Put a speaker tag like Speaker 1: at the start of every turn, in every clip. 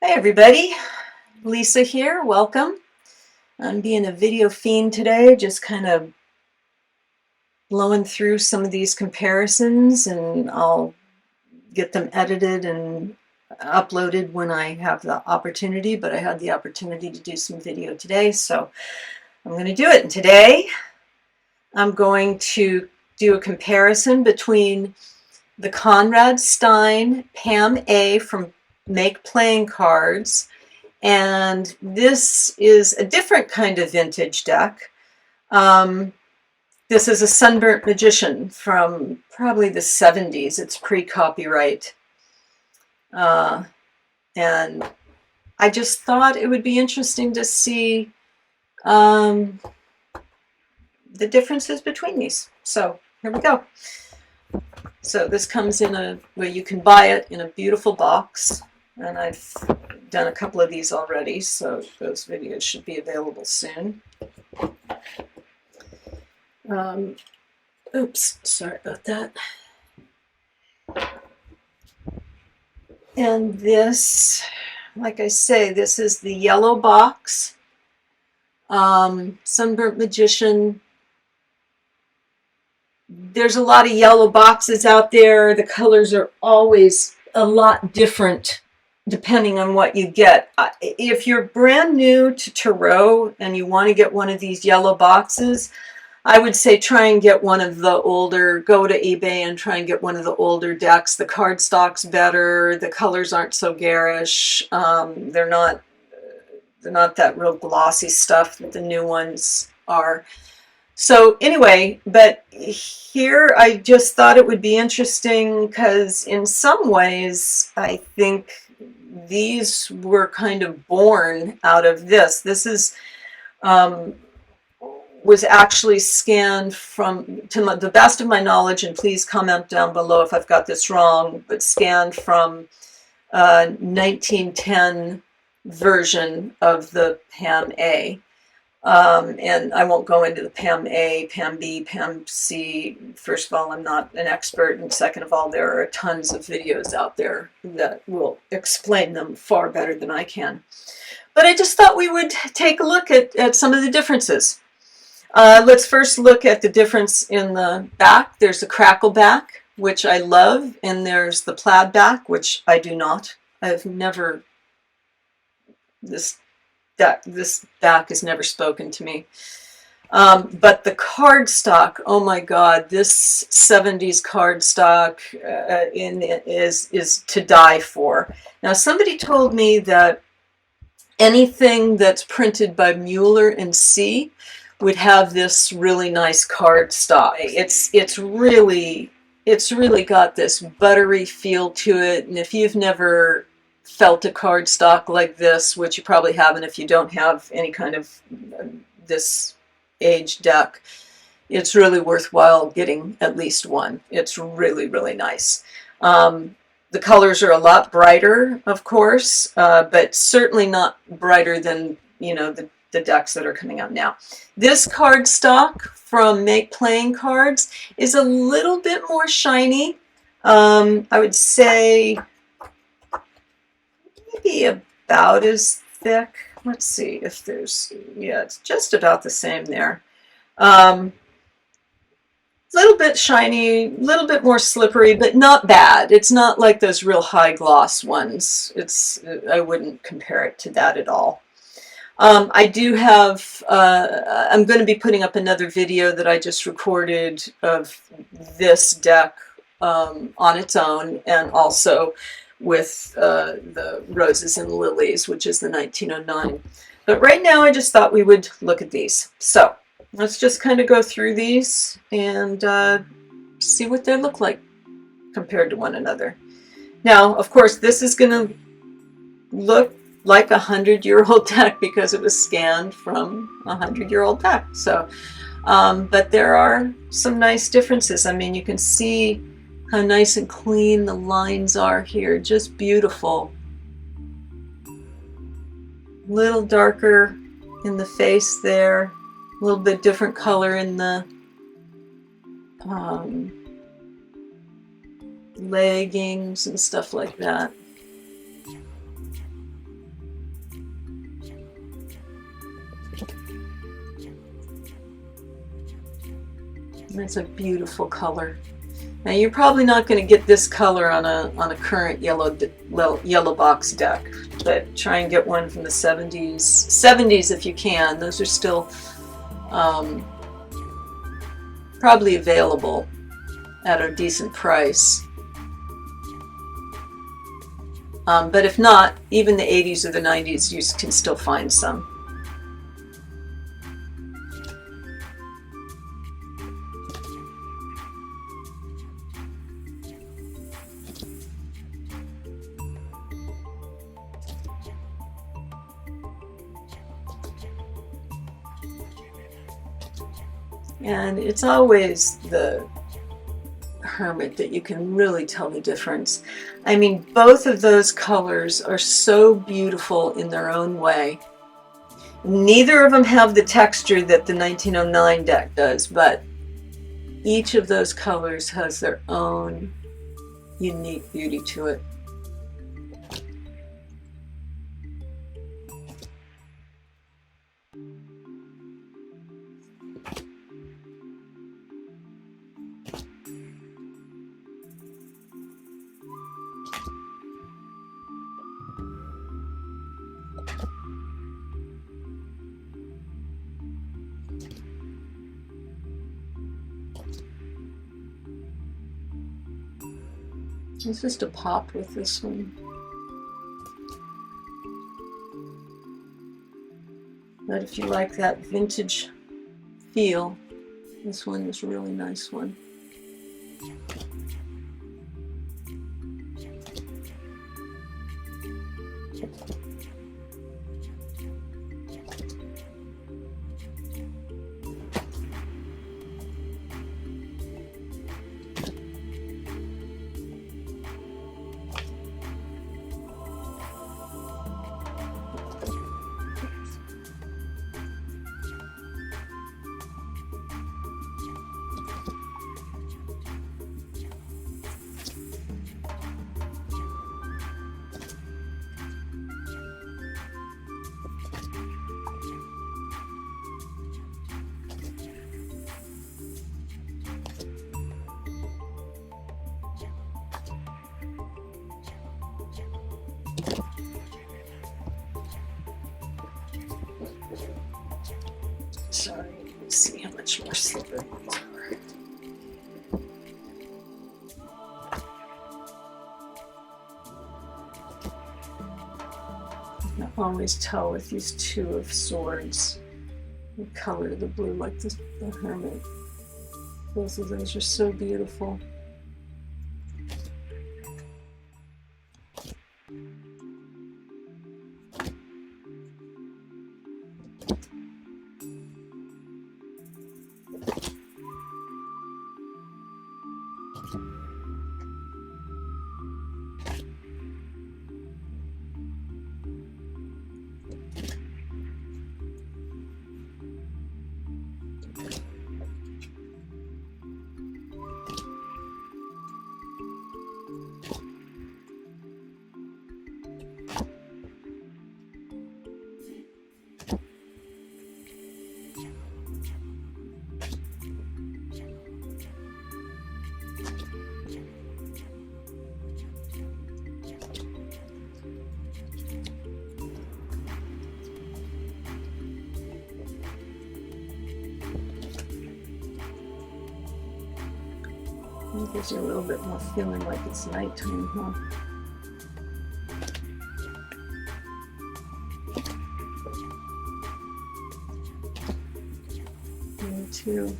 Speaker 1: Hi everybody, Lisa here, welcome. I'm being a video fiend today, just kind of blowing through some of these comparisons, and I'll get them edited and uploaded when I have the opportunity, but I had the opportunity to do some video today, so I'm going to do it. And today I'm going to do a comparison between the Conrad Steyn Pam A from Make Playing Cards, and this is a different kind of vintage deck. This is a Sunburnt Magician from probably the 70s. It's pre-copyright. And I just thought it would be interesting to see the differences between these. So here we go. So this comes in where you can buy it in a beautiful box. And I've done a couple of these already, so those videos should be available soon. Oops, sorry about that. And this, like I say, this is the yellow box. Sunburnt Magician. There's a lot of yellow boxes out there. The colors are always a lot different depending on what you get. If you're brand new to tarot and you want to get one of these yellow boxes, I would say try and get one of the older, go to eBay and try and get one of the older decks. The cardstock's better, the colors aren't so garish, they're not that real glossy stuff that the new ones are. So anyway, but here I just thought it would be interesting because in some ways I think these were kind of born out of this. This is was actually scanned from, to the best of my knowledge, and please comment down below if I've got this wrong, but scanned from 1910 version of the Pam A. And I won't go into the Pam A, Pam B, Pam C. First of all, I'm not an expert, and second of all, there are tons of videos out there that will explain them far better than I can. But I just thought we would take a look at some of the differences. Let's first look at the difference in the back. There's the crackle back, which I love, and there's the plaid back, which I do not. I've never, this back has never spoken to me. But the cardstock, oh my God, this 70s cardstock is to die for. Now, somebody told me that anything that's printed by Mueller and C would have this really nice cardstock. It's really got this buttery feel to it, and if you've never felt a cardstock like this, which you probably haven't if you don't have any kind of this age deck, it's really worthwhile getting at least one. It's really, really nice. The colors are a lot brighter, of course, but certainly not brighter than, you know, the decks that are coming out now. This cardstock from Make Playing Cards is a little bit more shiny. I would say maybe about as thick. Let's see if there's, yeah, it's just about the same there. Little bit shiny, a little bit more slippery, but not bad. It's not like those real high gloss ones. I wouldn't compare it to that at all. I do have, I'm going to be putting up another video that I just recorded of this deck on its own, and also with the Roses and Lilies, which is the 1909. But right now I just thought we would look at these. So let's just kind of go through these and see what they look like compared to one another. Now, of course, this is going to look like a 100-year-old deck because it was scanned from a 100-year-old deck. So, but there are some nice differences. I mean, you can see how nice and clean the lines are here. Just beautiful. A little darker in the face there. A little bit different color in the leggings and stuff like that. And it's a beautiful color. Now you're probably not going to get this color on a current yellow box deck, but try and get one from the 70s. 70s if you can. Those are still probably available at a decent price. But if not, even the 80s or the 90s, you can still find some. And it's always the Hermit that you can really tell the difference. I mean, both of those colors are so beautiful in their own way. Neither of them have the texture that the 1909 deck does, but each of those colors has their own unique beauty to it. It's just a pop with this one. But if you like that vintage feel, this one is a really nice one. Sorry, let's see how much more slippery these are. I can always tell with these two of swords, the color of the blue, like the Hermit. Both of those are so beautiful. It gives you a little bit more feeling like it's nighttime, huh? Me too.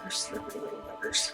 Speaker 1: Our slippery little buggers.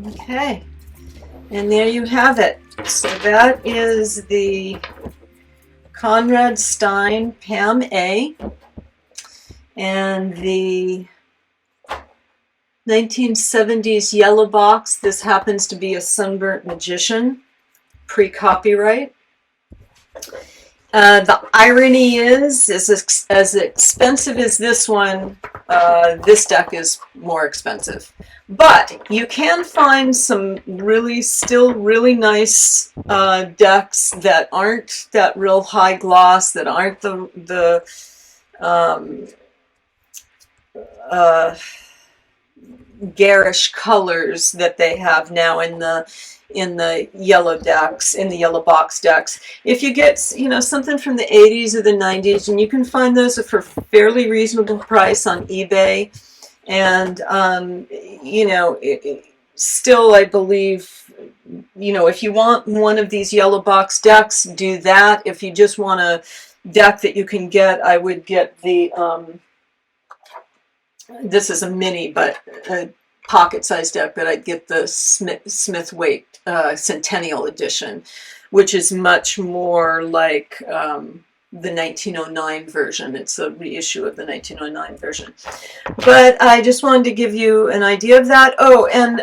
Speaker 1: Okay, and there you have it. So that is the Conrad Steyn Pam A, and the 1970s yellow box. This happens to be a Sunburnt Magician, pre-copyright. The irony is as expensive as this one, this deck is more expensive. But you can find some still really nice decks that aren't that real high gloss, that aren't the garish colors that they have now in the yellow decks, in the yellow box decks. If you get, something from the 80s or the 90s, and you can find those for fairly reasonable price on eBay, and still, I believe, if you want one of these yellow box decks, do that. If you just want a deck that you can get, I would get the this is a mini, but a pocket-sized deck, but I'd get the Smith-Waite Centennial Edition, which is much more like the 1909 version. It's a reissue of the 1909 version. But I just wanted to give you an idea of that. Oh, and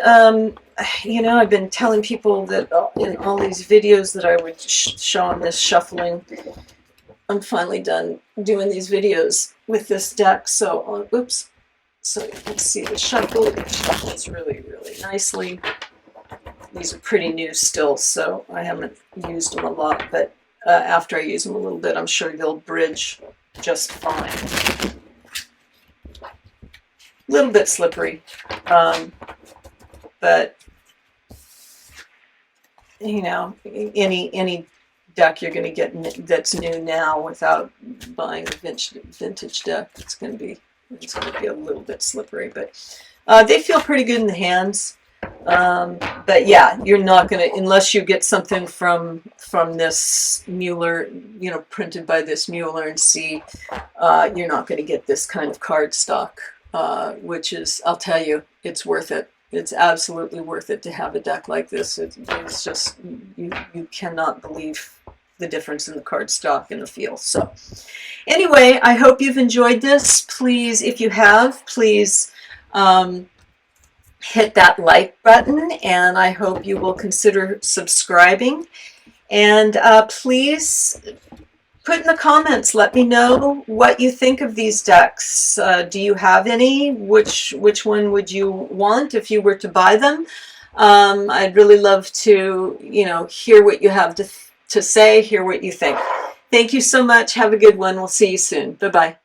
Speaker 1: I've been telling people that in all these videos that I would show on this shuffling. I'm finally done doing these videos with this deck. So, oops. So you can see the shuffle. It shuffles really, really nicely. These are pretty new still, so I haven't used them a lot, but after I use them a little bit, I'm sure they'll bridge just fine. A little bit slippery, but any deck you're going to get that's new now without buying a vintage deck, it's going to be a little bit slippery, but they feel pretty good in the hands. But yeah, you're not going to, unless you get something from this Mueller, printed by this Mueller and C, you're not going to get this kind of cardstock, which is, I'll tell you, it's worth it. It's absolutely worth it to have a deck like this. It's just, you cannot believe the difference in the cardstock and the feel. So anyway, I hope you've enjoyed this. Please, if you have, please hit that like button, and I hope you will consider subscribing. And please put in the comments, let me know what you think of these decks. Do you have any? Which one would you want if you were to buy them? I'd really love to, hear what you have to say, hear what you think. Thank you so much. Have a good one. We'll see you soon. Bye-bye.